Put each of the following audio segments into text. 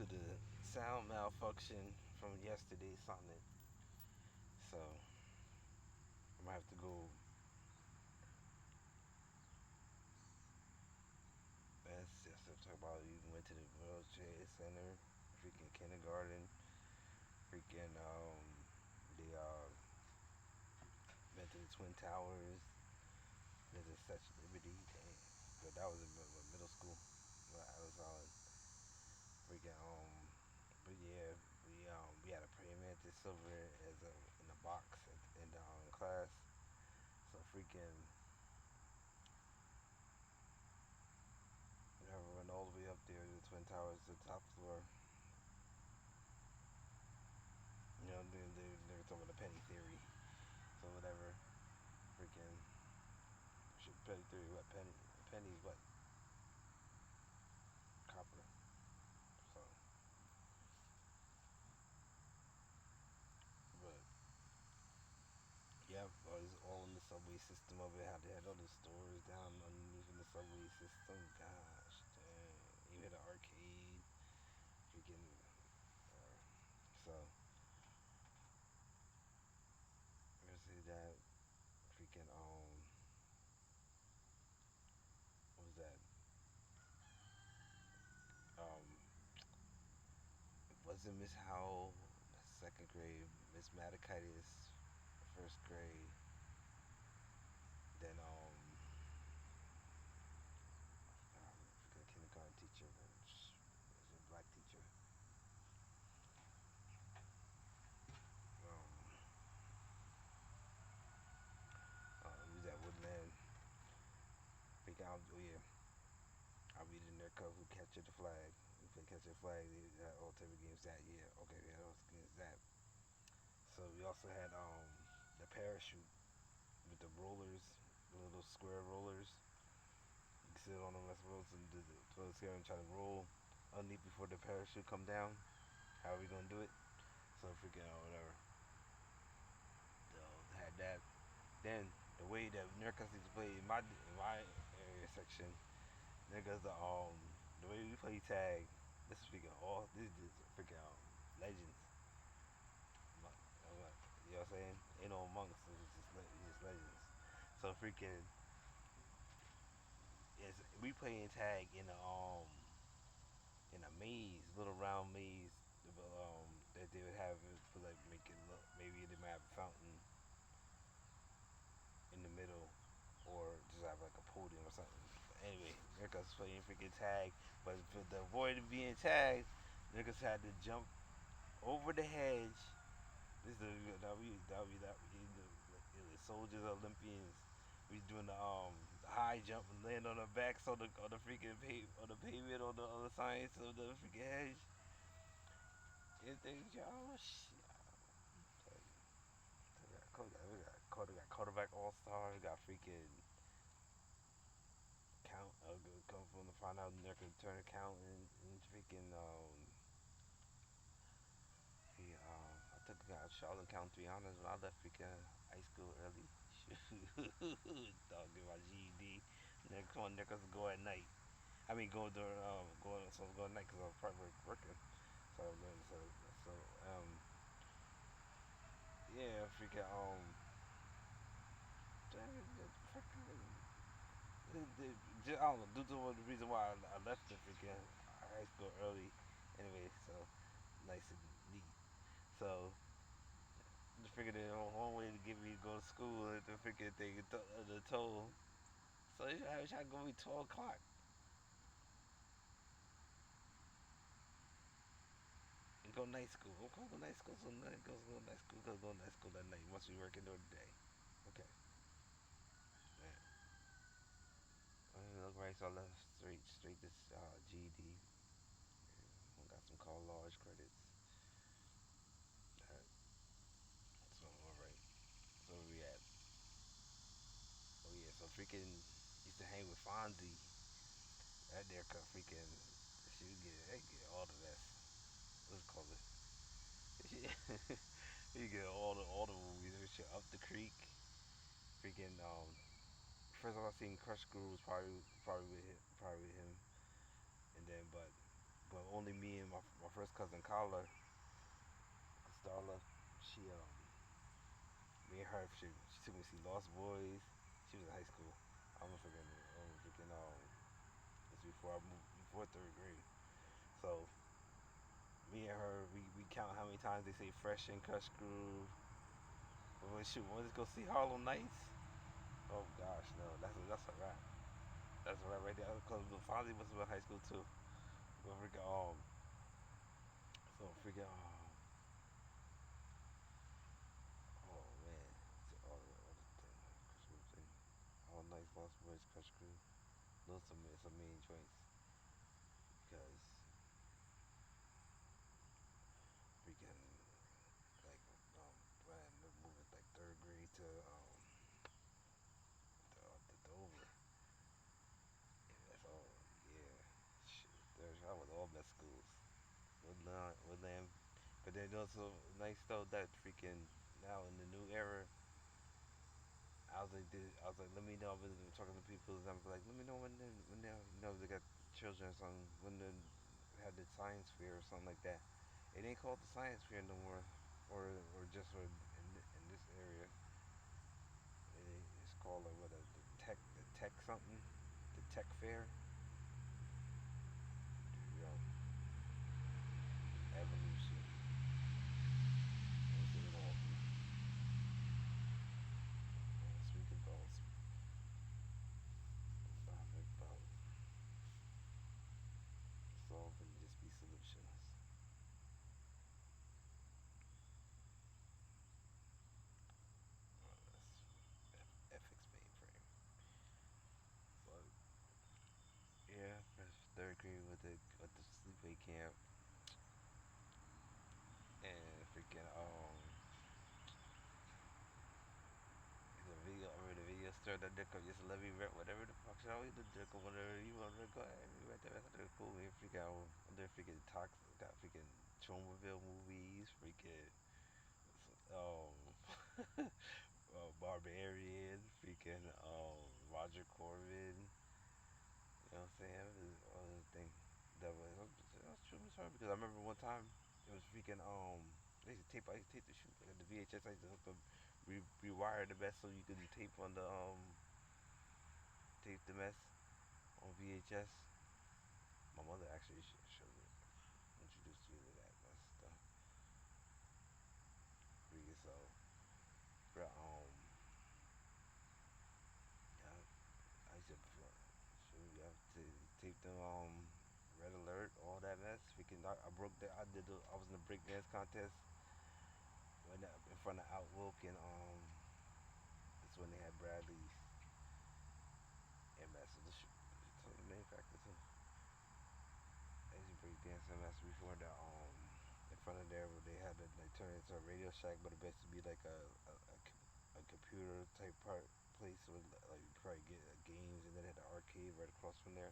to the sound malfunction from yesterday's Sonic. So I'm gonna have to go. That's just to talk about. We went to the World Trade Center, freaking kindergarten, freaking the went to the Twin Towers, went to Statue of Liberty. Dang, but that was in middle school. But I was on freaking But yeah, we had a praying mantis over as a in a box in the class. So freaking we never went all the way up there to the Twin Towers, to the top floor. You know, they were talking about the penny theory. So whatever, freaking penny theory. What pennies? What copper? So, but yeah, all in the subway system of it. How they had all the stores down underneath in the subway system. Gosh, dang. You had an arcade. Freaking. So, let's see that. Freaking. What was that? Um, wasn't Miss Howell second grade? Miss Matakaitis first grade. Then kindergarten teacher, was a black teacher. Um, we was at Woodland. Freak out. Oh yeah, I'll be the nerd who captured the flag. We play catch the flag. They had all type of games that year. Okay, yeah, that was against that. So we also had the parachute with the rollers, the little square rollers. You can sit on them as well and do the toilet scare and try to roll underneath before the parachute come down. How are we gonna do it? So freaking whatever. Had that. Then the way that niggas used to play in my area section, niggas the way we play tag. This is freaking all. This is freaking legends. You know what I'm saying? Ain't no monks. It's just legends. So freaking, we playing tag in a maze, little round maze. That they would have to like make it look. Maybe they might have a fountain in the middle, or just have like a podium or something. But anyway, niggas playing freaking tag, but for the avoid being tagged, niggas had to jump over the hedge. This is the soldiers Olympians. We doing the high jump and land on the backs on the freaking on the pavement on the science of the freaking hedge. And things, y'all, shit. We got quarterback all star. We got freaking count. Come from the find out Nick could turn account and freaking he I took Charlotte count 3 honors when I left freaking high school early. Dog, get my GED. Then come on, niggas go at night. I mean, go during go at night because I was probably working. So so um yeah, freaking I don't know. Due to the reason why I left the freaking high school early, anyway. So nice and neat. So just figured it one way to get me to go to school and the freaking thing the toll. So I wish I go be 12 o'clock and go night school. Okay, go night school. So night go night school. Go night school that night. You must be working during the day. Okay. Man. I look right, so I left straight this GED. I got some call large credits. That, so all right. So where we at? Oh yeah. So freaking used to hang with Fonzie. That there cut freaking. She would get all the best. Let's call it. You get all the movies. That shit up the creek. Freaking First time I seen Crush Groove was probably with him, and then but only me and my first cousin Carla, Starla. She Me and her, she took me to see Lost Boys. She was in high school. I'm freaking it's before I moved before third grade. So me and her, we count how many times they say fresh and cut screw. But when shoot, let's go see Harlem Nights. Oh gosh, no, that's a wrap. That's a wrap right there. Cause Fonzie was in high school too. But freaking so freaking oh man, all the thing, Christmas thing, all nice Lost Boys, cut screw. Those some main joints because freaking like when the moving like third grade to Dover. Yeah, that's all. Yeah, shit. I was all best schools. Woodland. But then also nice though that freaking now in the new era. I was like, let me know. I've been talking to people, and I'm like, let me know when they they got children or something when they had the science fair or something like that. It ain't called the science fair no more, or just in this area. It's called like what the tech something, the tech fair. You know, evolution. What's it all? Speak about topic about solving just be solutions. Ethics mainframe. So yeah, third grade with the sleepaway camp and freaking the video. I remember the video store that they could just let me rent whatever the fuck show you the dick or whatever you want to go ahead and rent the rest of the cool. We freaking out. They're freaking toxic. Got freaking Tromaville movies. Freaking um Barbarian. Freaking Roger Corbin. You know what I'm saying? It was all the thing that was true. Sorry because I remember one time it was freaking I used to tape the shoot like the VHS. I used to hook up, rewire the mess so you could tape on the tape the mess on VHS. My mother actually showed me, introduced me to that mess stuff. Freaking so, but yeah, I used to shoot, yeah, to tape them Red Alert, all that mess. Freaking I broke that. I was in the break dance contest in front of Outlook and that's when they had Bradley's MS. So the main factor too. I used to break dance MS before the in front of there where they had to like turn it into a Radio Shack, but it basically be like a computer type part place where like you probably get games, and then had the arcade right across from there.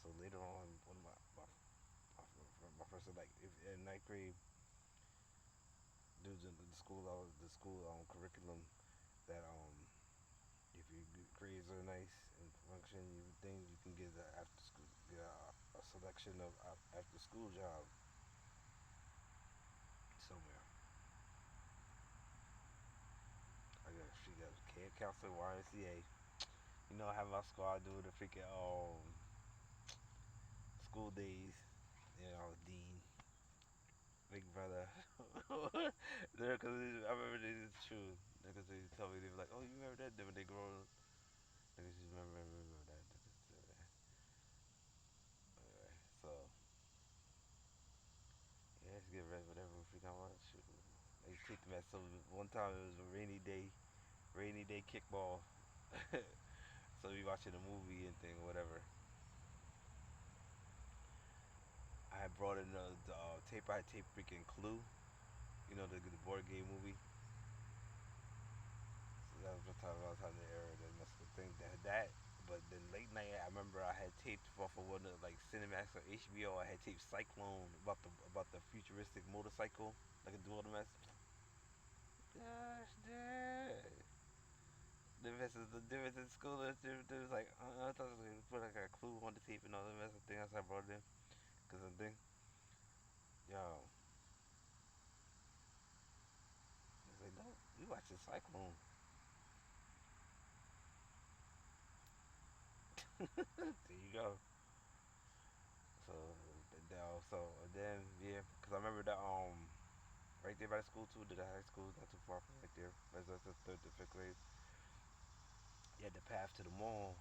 So later on, one of my first like if in ninth grade, dudes in the school curriculum that if your grades are nice and function, you think you can get a after school get a selection of after school job somewhere. I got she got camp counselor YMCA. You know, I have my squad do the freaking school days. You know, Dean, Big Brother. Because I remember this is true. Because they tell me they were like, "Oh, you remember that?" Then when they grow, niggas just remember that. Alright, so yeah, let's get ready whatever we freaking want. Shoot, they take the mess. So one time it was a rainy day kickball. So we watching a movie and thing or whatever. I had brought in the tape. I had taped freaking Clue. You know the board game movie. So that was the time I was having the era that must have think that. But then late night, I remember I had taped off of one of like Cinemax or HBO. I had taped Cyclone about the futuristic motorcycle, like a dual mess. Gosh, dude. The difference in school is there was like I thought it was put like a Clue on the tape and all the mess. I think that's how I brought it in because of the thing. Yo, he's like, no, we watched the Cyclone. There you go. So, and then yeah, cause I remember that right there by the school too. Did the high school not too far from right there. That's the third to fifth grade. You had the path to the mall,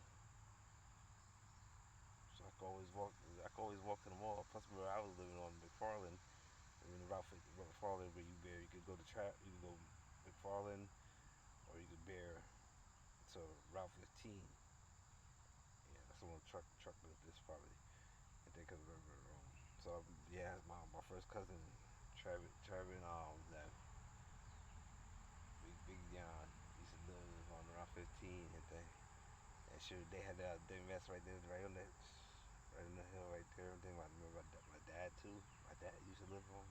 so I could always walk. I could always walk to the mall. Plus, where I was living on McFarland, I mean, the Ralph McFarland, where you bear, you could go to trap, you could go McFarland, or you could bear to Route 15. Yeah, that's the one truck this probably. I think I remember. So yeah, my first cousin, Trevin, that big John used to live on around 15 and thing. And sure, they had that they mess right there, right on that, right on the hill right there. Then I remember my dad too. My dad used to live on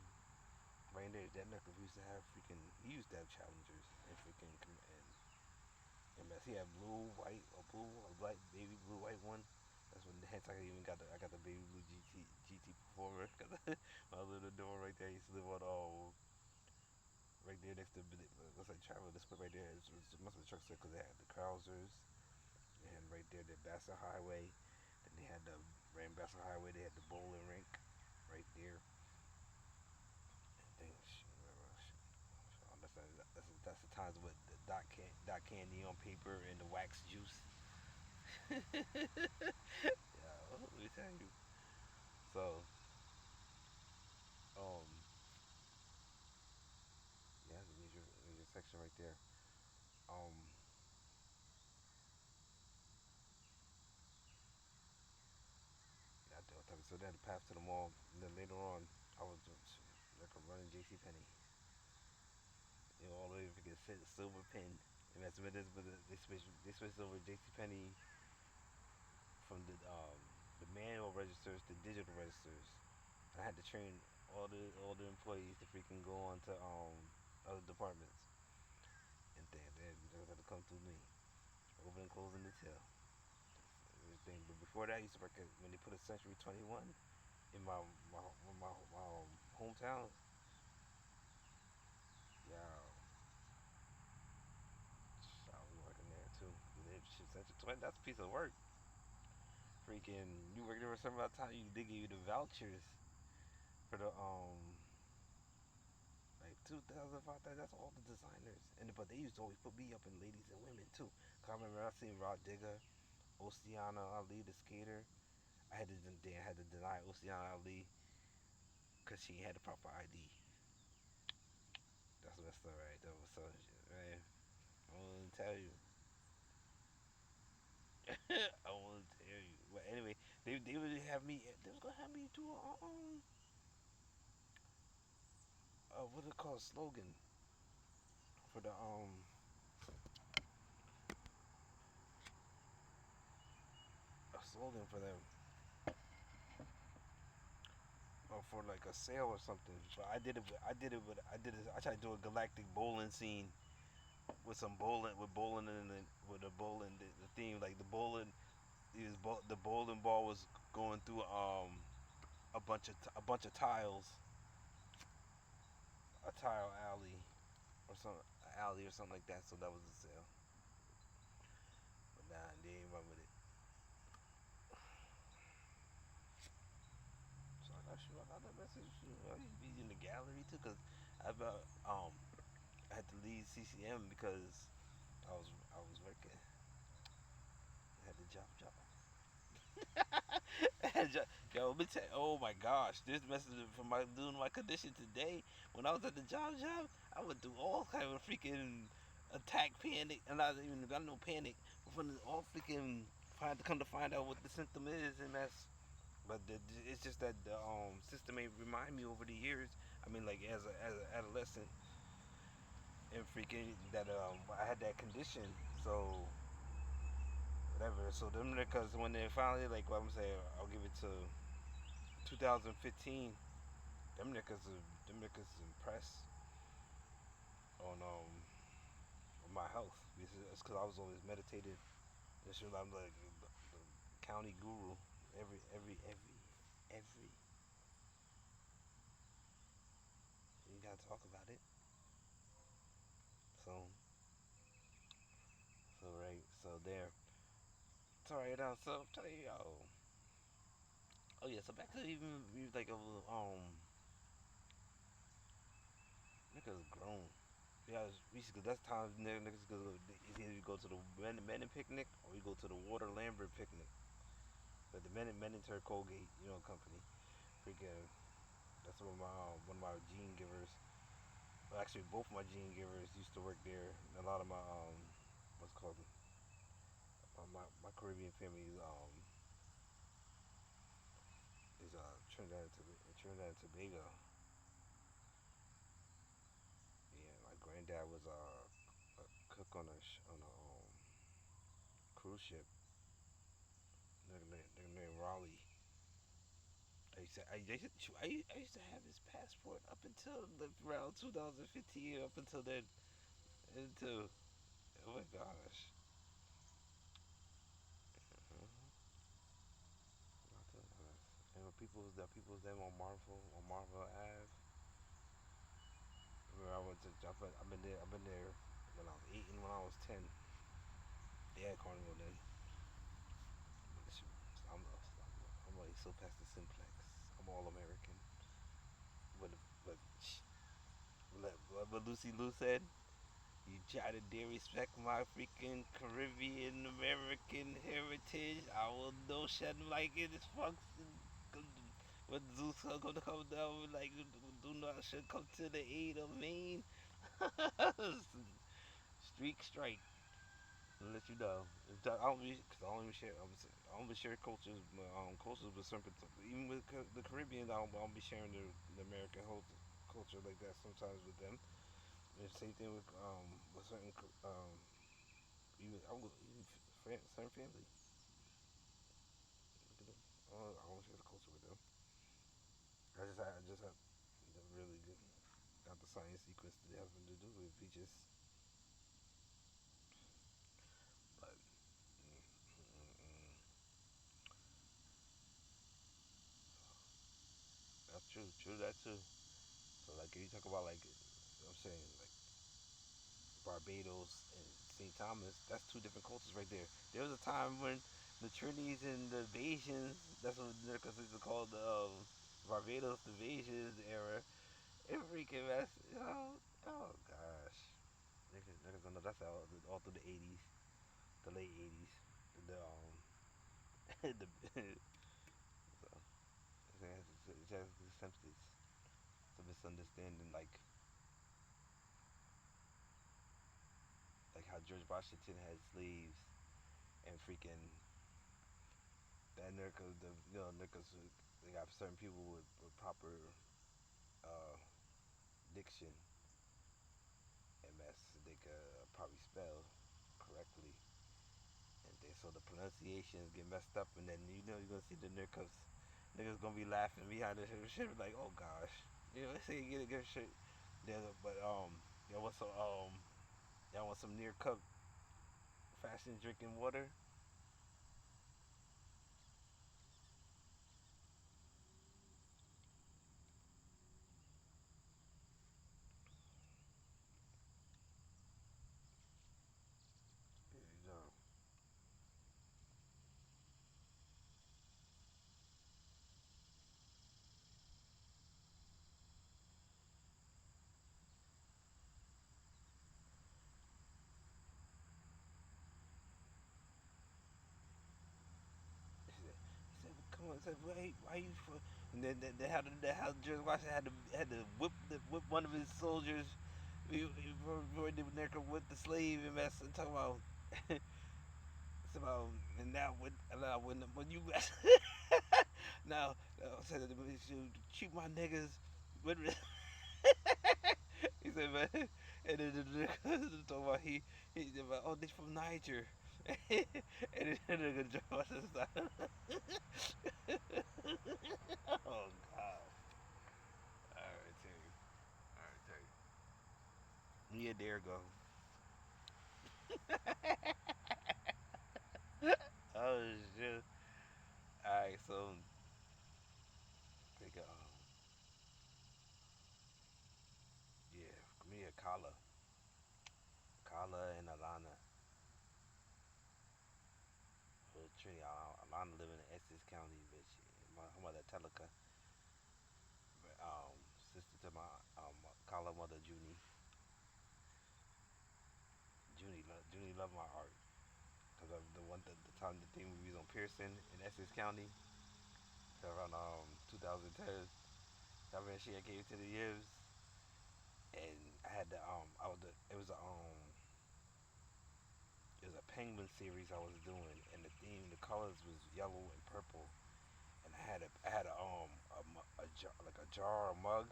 right there. That knuckle used to have freaking. He used to have Challengers and freaking and mess. He had blue, white, or blue, or black, baby blue, white one. That's when hence I even got the baby blue GT Performer because my little door right there. I used to live on right there next to looks like travel display right there. It must be a truck because they had the Krausers and right there the Bassett Highway. Then they had the ran Bassett Highway. They had the bowling rink right there. And things. Oh, that's the times with the dot candy on paper and the wax juice. Yeah, well, let me tell you. So, um, yeah, the major section right there. Um, yeah, I'll tell you. So then the path to the mall. And then later on, I was like running J.C. Penney. You know, all the way to get silver pin. And that's what it is. But they switched over J.C. Penney from the manual registers to digital registers. I had to train all the employees to freaking go on to other departments and things. They had to come through me, open and closing the till. Everything. But before that, I used to work at when they put a Century 21 in my hometown. Yeah, I was working there too. Century 20, that's a piece of work. Freaking, you work there for some amount of time, they give you the vouchers for the like 2005. That's all the designers, but they used to always put me up in ladies and women too. Cause I remember I seen Rod Digger, Oceana Ali, the skater. I had to deny Oceana Ali because she had the proper ID. That's messed up, right? That was so man. I won't tell you. I won't tell you. But anyway, they would have me. They was gonna have me do what it called slogan for the a slogan for them or for like a sale or something. But I tried to do a galactic bowling scene with some bowling with bowling in the with the bowling the theme like the bowling the bowling ball was going through a bunch of tiles, a tile alley or some alley or something like that. So that was the sale. But nah, they ain't run with it. So I got that message. I used to be in the gallery too, cause I about I had to leave CCM because I was working. I had the job. Yo, let me tell you, oh my gosh, this message from my doing my condition today. When I was at the job, I would do all kind of freaking attack panic, and I didn't even got no panic. But from all freaking find to come to find out what the symptom is, and but it's just that the system ain't remind me over the years. I mean, like as an adolescent and freaking that I had that condition, so whatever. So them because when they finally like what I'm saying, I'll give it to 2015. Them niggas impressed on my health. It's because I was always meditating. And shit, I'm like the county guru. Every there. Sorry, now so tell you, oh yeah, so back to even like niggas grown. Yeah, basically that's time niggas go. It's either you go to the men picnic or you go to the Water Lambert picnic. But the men in Colgate, company. Freaking, that's one of my gene givers. Well, actually, both my gene givers used to work there. And a lot of my what's it called my Caribbean family is Trinidad and Tobago. Yeah, my granddad was a cook on a cruise ship. Nigga named Raleigh. I used to have his passport up until around 2015. Up until then, until oh my gosh. And when people was them on Marvel Ave. Remember I went to I've been there when I was 8 and when I was 10. They had Carnival then. I'm like so past the simplex. I'm all American. But but what Lucy Lou said. You try to disrespect my freaking Caribbean American heritage. I will no shed like it is fucks. When Zeus gonna come down, like do not should come to the aid of Maine. Streak strike. I'll let you know. I don't be, cause I don't even share. I don't be share cultures, cultures with some. Even with the Caribbeans, I don't be sharing the American culture like that sometimes with them. And the same thing with certain even certain family. I don't share the culture with them. I just have really good, got the science sequence that having to do with features, but that's true. True that too. So like if you talk about like I'm saying like Barbados and St. Thomas, that's two different cultures right there. There was a time when the Trinis and the Bayesians, that's what because it's called the Barbados the Bayesians era. It freaking mess. Oh gosh. Niggas don't know that's all through the 80s, the late 80s. The so it has it's a misunderstanding like how George Washington had slaves and freaking that nigga the niggas they got certain people with proper uh, diction and mess they could probably spell correctly and then so the pronunciations get messed up and then you're gonna see the niggas gonna be laughing behind the shit like oh gosh they say you get a good shit but y'all want some y'all want some near cup fashion drinking water. You know. He said, "Come on." He said, why you?" And then they how George Washington had to whip one of his soldiers. Before they with the slave and mess and talk about. It's about and now when you now said that you should shoot my niggas. But he said, man, and then the nigga talking about he said about oh they from Niger. And then the nigga George Washington. Oh God. All right, Terry. All right, Terry. Yeah, there you go. Oh shit. All right, so take yeah, me a Kala and Alana. Trinity, Alana live in Essex County, bitch. My mother Telica, um, sister to my call her mother Junie. Junie love my art. Cause of the time the thing we was on Pearson in Essex County, so around 2010. I mean, she had came to the years, and I had the I was the it was a penguin series I was doing, and the theme, the colors was yellow and purple, and I had a jar, like a jar or mug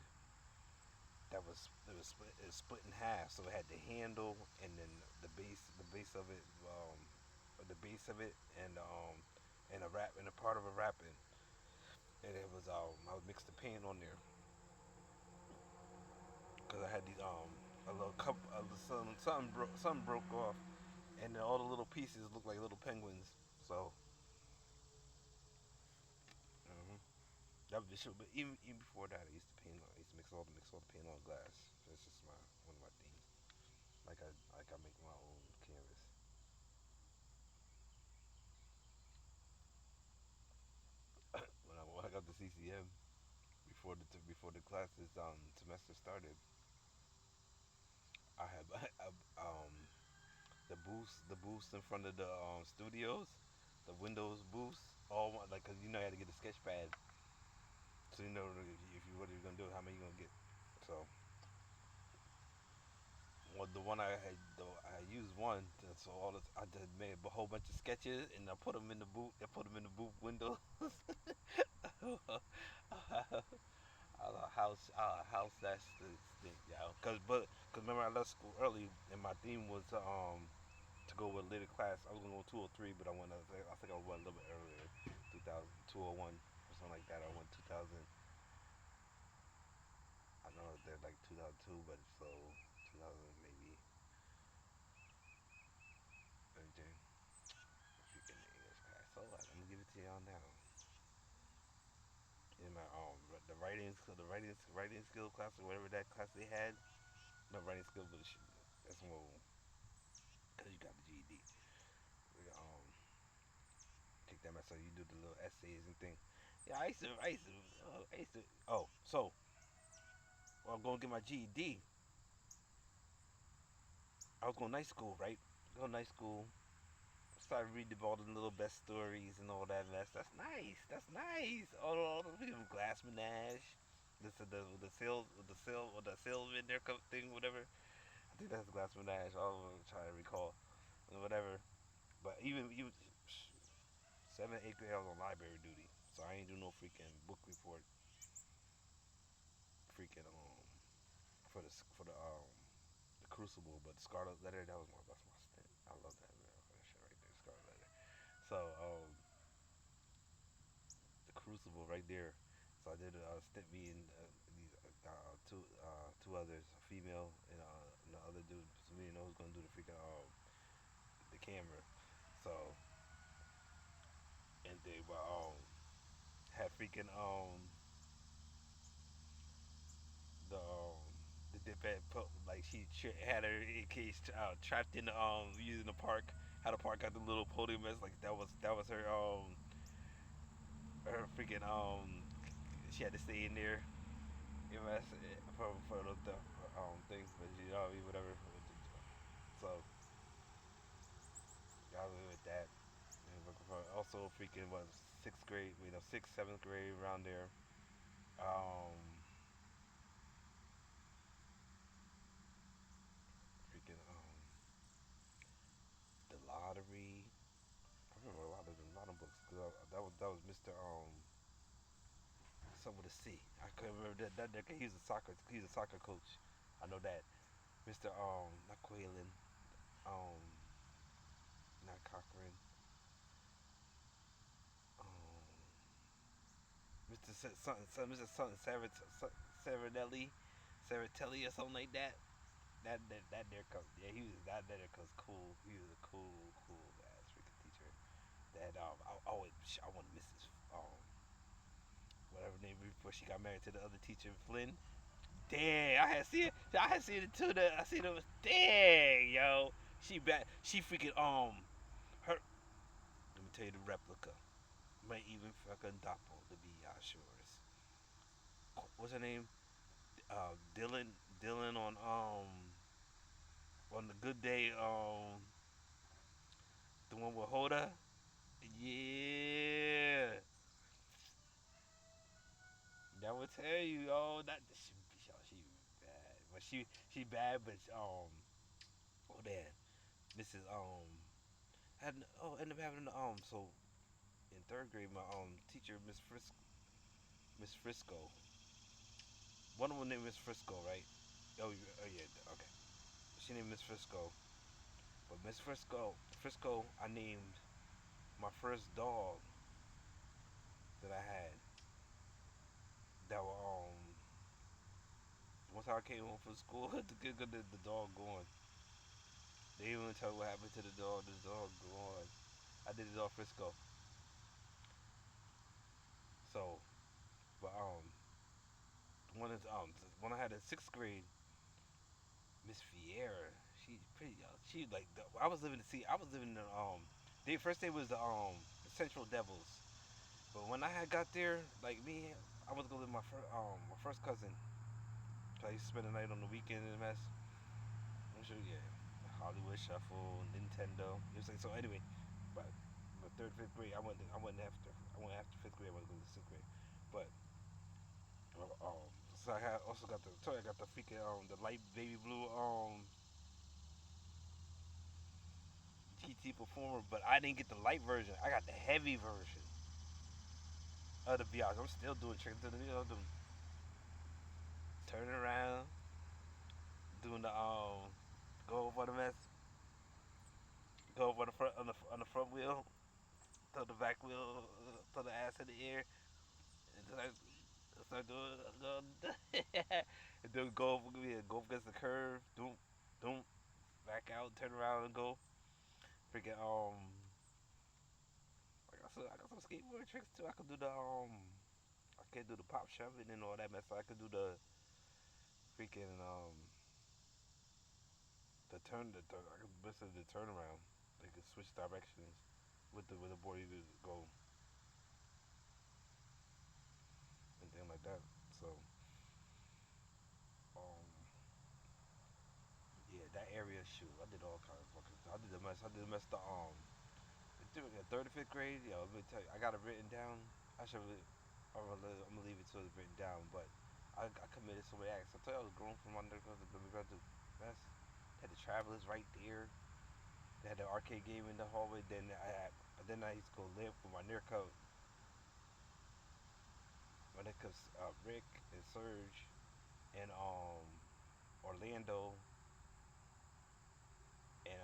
that was it was split in half, so it had the handle and then the base of it, the base of it, and a wrap and a part of a wrapping, and it was I would mix the paint on there because I had these a little cup something broke off, and then all the little pieces looked like little penguins. So hmm that was the shit. But even before that, I used to mix all the paint on glass. That's just my one of my things. Like I make my own canvas. When I got to CCM before the classes semester started, I had the booths in front of the studios, the Windows booths, all like cause you know you had to get a sketch pad, so you know if you what you're gonna do, how many you gonna get. So well, the one I used one, so I just made a whole bunch of sketches and I put them in the booth. I put them in the booth window. House that's the thing, yeah. Cause remember I left school early and my theme was to go with a later class. I was gonna go 203, but I think I went a little bit earlier, 2000, 201 or something like that. I went 2000. I know they're like 2002, but so 2000 maybe. Anything. Freaking English class. So what? I'm gonna give it to y'all now. In my writing skill class or whatever that class they had. Not writing skill, but that's more because you got the GED. We, take that so you do the little essays and things. Yeah, I used to. Oh, so well, I'm going to get my GED. I was going to night school, right? Go to night school. Started reading all the little best stories and all that mess. That's nice. That's nice. All the people, Glass Menage, the sale or the salesman there thing, whatever. I think that's Glass Menage. I'm trying to recall, whatever. But even 7th, 8th grade, I was on library duty, so I ain't do no freaking book report, freaking for the Crucible. But the Scarlet Letter, that's my stint. I love that man. That shit right there, Scarlet Letter. So the Crucible right there. So I did stint me and these two others, a female and the other dude. So we didn't know who's gonna do the freaking the camera. So and they were had freaking the the dip had put like had her in case trapped in the using the park. How the park got the little podium as like that was her freaking she had to stay in there. You know, for the thing, but you know, I mean, whatever. So, I was with that. Also, freaking was sixth grade, sixth, seventh grade around there. Um, freaking the lottery. I remember a lot of books. That was Mr. Something with a C. I couldn't remember that he's a soccer coach. I know that. Mr. Not Quaylen, um not Cochran, um Mr. Mr. Something Saranelli, Saratelli or something like that. That there comes. Yeah, he was that there comes cool. He was a cool ass freaking teacher. That I want to miss his whatever name before she got married to the other teacher Flynn. Dang, I had seen it too. I seen it was dang, yo. She freaking her. Let me tell you the replica. Might even fucking doppel to be yours. What's her name? Dylan. Dylan on the good day. The one with Hoda. Yeah. That would tell you. Oh, that she bad. But she bad. But oh damn. Mrs. had ended up having so in third grade my teacher Miss Frisco. One of them named Miss Frisco, right? Oh yeah, okay. She named Miss Frisco, but Miss Frisco, I named my first dog that I had. That were once I came home from school, the dog gone. They didn't even tell me what happened to the dog. The dog gone. I did it off Frisco. So, but one is when I had in sixth grade, Miss Fiera. She pretty. She like I was living to see. I was living in the first day was the Central Devils. But when I had got there, like me, I was going with my first cousin. So I used to spend the night on the weekend in the mess. I'm sure, yeah. Hollywood Shuffle, Nintendo. It was like so. Anyway, but third, fifth grade, I went after fifth grade. I went to go to sixth grade, but so I had also got the. So I got the freaking the light baby blue GT Performer, but I didn't get the light version. I got the heavy version of the VR. I'm still doing tricks. Doing turning around, doing the go over the mess, go over the front on the front wheel, throw the back wheel, throw the ass in the air, and then I start doing, and then go against the curve, doom, back out, turn around and go. Freaking I got some skateboard tricks too. I could do I can't do the pop shoving and all that mess. I could do the freaking I could basically the turnaround. They could switch directions with the board you could go and things like that. So um yeah, that area shoot. I did all kinds of fucking stuff. I did the mess during the third or fifth grade. Yo, let me tell you, I got it written down. I should really, I'm gonna leave it till it's written down. But I committed so many acts. I tell you, I was grown from under because we got to mess. Had the travelers right there. They had the arcade game in the hallway. Then I used to go live with my niggas Rick and Serge and Orlando and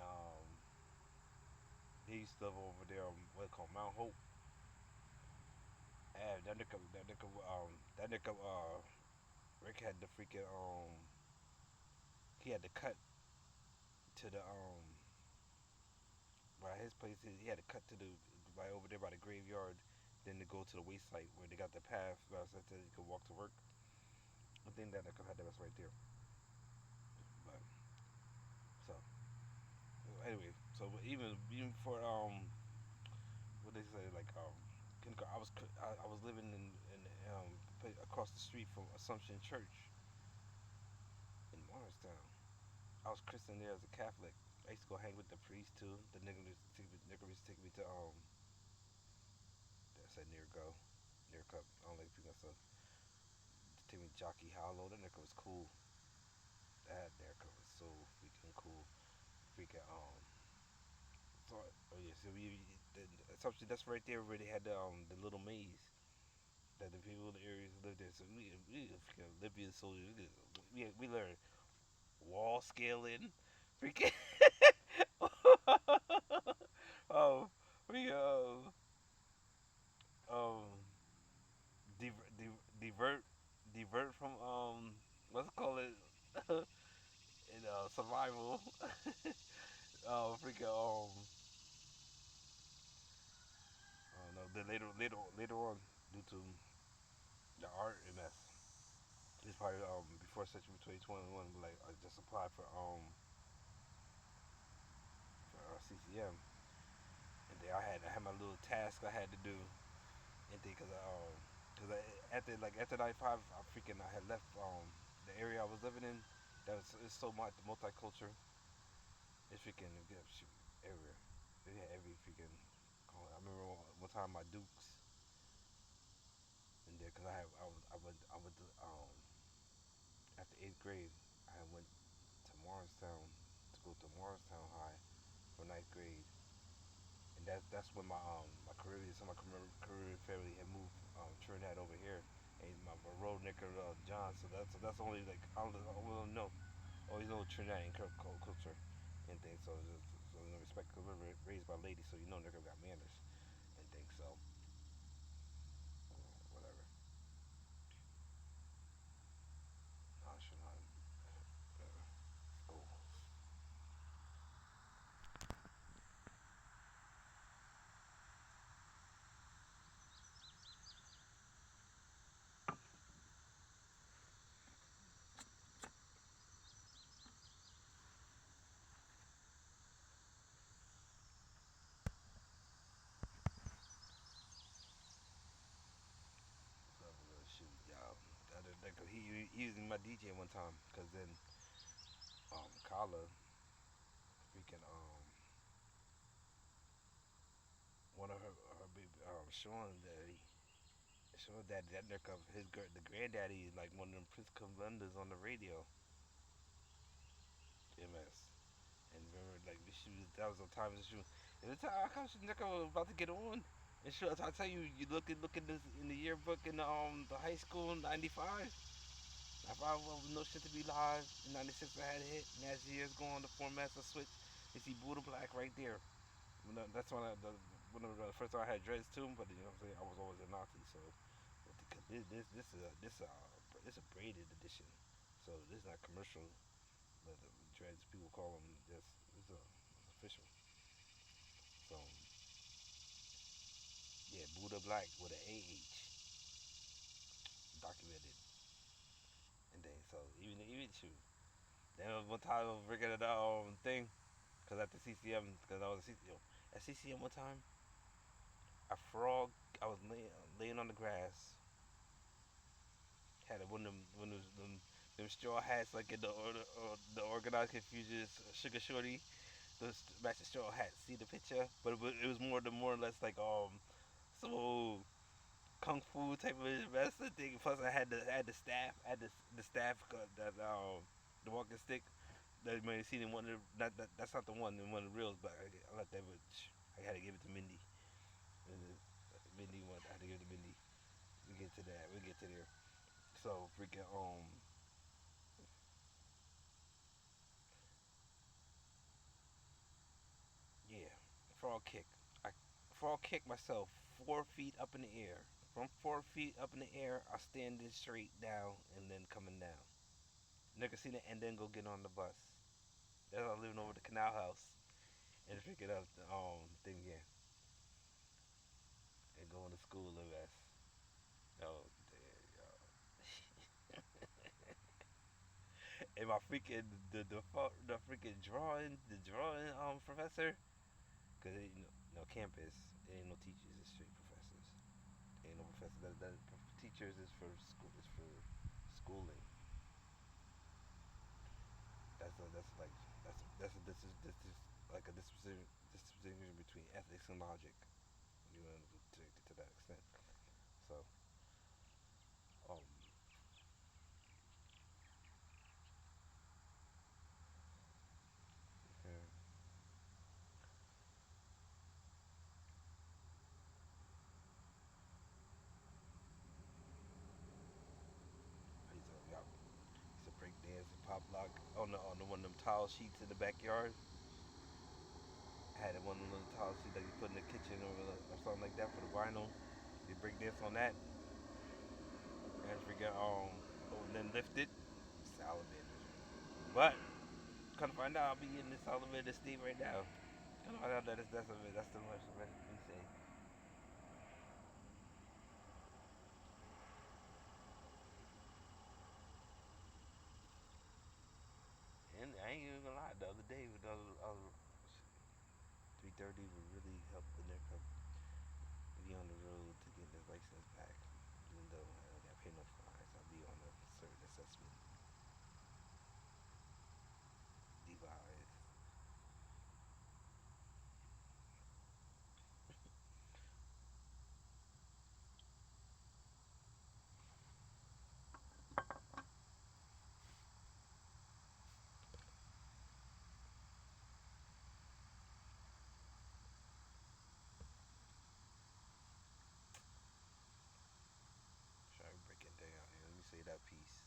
they used to live over there what they call Mount Hope. And that nigga Rick had the freaking he had to cut to the by his place. He had to cut to the by over there by the graveyard, then to go to the waste site where they got the path so that you could walk to work. I think that nigga had that was right there. But so anyway, so even for what they say like I was living um across the street from Assumption Church in Morristown. I was christened there as a Catholic. I used to go hang with the priest too. The nigga used to take me to I said near cup. I don't like people so take me to Jockey Hollow. That nigga was cool. That nigga was so freaking cool. Freaking so oh yeah, so the Assumption that's right there where they had the little maze that the people in the areas lived there. So we Libyan soldiers. We learned wall scaling. Freaking oh we um divert divert from let's call it in survival. Freaking I don't know. Then later on due to the art and mess. It's probably before Section 2021, like I just applied for CCM, And then I had my little task I had to do, and then cause after 95, I had left the area I was living in. That was it's so much multicultural. It's freaking yeah, shoot, everywhere. They had every freaking. I remember one time my Dukes, and there, cause I went to after eighth grade, I went to Morristown to go to Morristown High for ninth grade, and that's when my Caribbean family had moved Trinidad over here, and my road nigga John. So that's only like I don't know. Always know Trinidad and culture and things. So you know, respect because we're raised by ladies, so you know nigga got manners and things. So whatever. Nonchalant. Oh, so shoot, y'all. He was my DJ one time, cause then Kala freaking one of her big Sean that nigga the granddaddy is like one of them Prince commanders on the radio, MS. And remember, like that was the time she was. And the time I come, she nigga was about to get on. And sure, I tell you, you look at this in the yearbook in the high school in '95. I probably was no shit to be live. In '96, I had a hit. And as years go on, the formats will switch. You see Buddha Black right there. That's one of the first time I had dreads too. But you know what I'm saying, I was always a Nazi. So this is a braided edition. So this is not commercial. But dreads people call them this is official. So yeah, Buddha Black with an AH documented. And then so even shoot. Then one time I was working at the thing, cause at the CCM, cause I was at CCM one time, a frog. I was laying on the grass. Had one of them straw hats like in the organized confusion sugar shorty. Those matching straw hats. See the picture, but it was more or less like so kung fu type of wrestling thing. Plus, I had the staff, the staff that the walking stick that you might have seen in one of that's not the one in one of the reels, but I let that bitch. I had to give it to Mindy. And Mindy one, I had to give it to Mindy. We get to that. We get to there. So freaking yeah, frog kick. I frog kick myself 4 feet up in the air. From 4 feet up in the air, I standing straight down and then coming down. Nigga seen it and then go get on the bus. That's I living over the canal house and pick it up the thing again and going to school the best. Oh damn, y'all. And my freaking the freaking drawing professor, cause it, no campus, it ain't no teachers, it's straight professors. Ain't no professors. Teachers is for school. Is for schooling. That's like a distinction between ethics and logic. You know, to that extent. So, um, yeah, I used to break dance and pop lock on the one of them tile sheets in the backyard. I had one of them little tile sheets that you put in the kitchen or something like that for the vinyl. You break dance on that and forget and then lift it. Salamander. But come to find out, I'll be in this salamander state right now. Come to find out that that's the much we say. And I ain't even gonna lie. The other day, 3:30 would really help the license back, even though I don't got pay no fines. I'll be on a certain assessment device. Try to break it down here. Let me say that piece.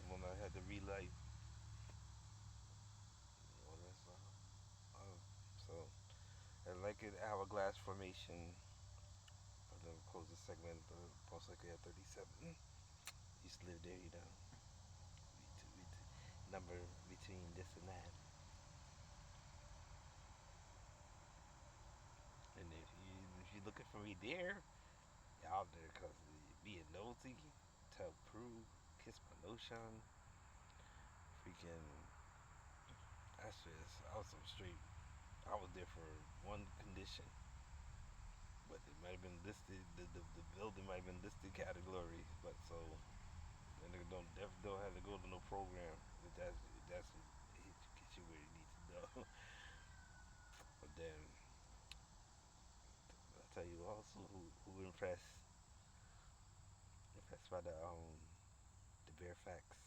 When I had to relight, all that stuff. So I like it hourglass formation. Of the closing segment, most likely at 37. Used to live there, you know. Number between this and that. And if you looking for me there, y'all there because being nosy, tell Prue, kiss my notion, freaking. That's just I was some straight. I was there for one condition, but it might have been listed. The building might have been listed category, but so and they don't have to go to no program. If that's it gets you where you need to go. But then I tell you also who impressed by the bare facts.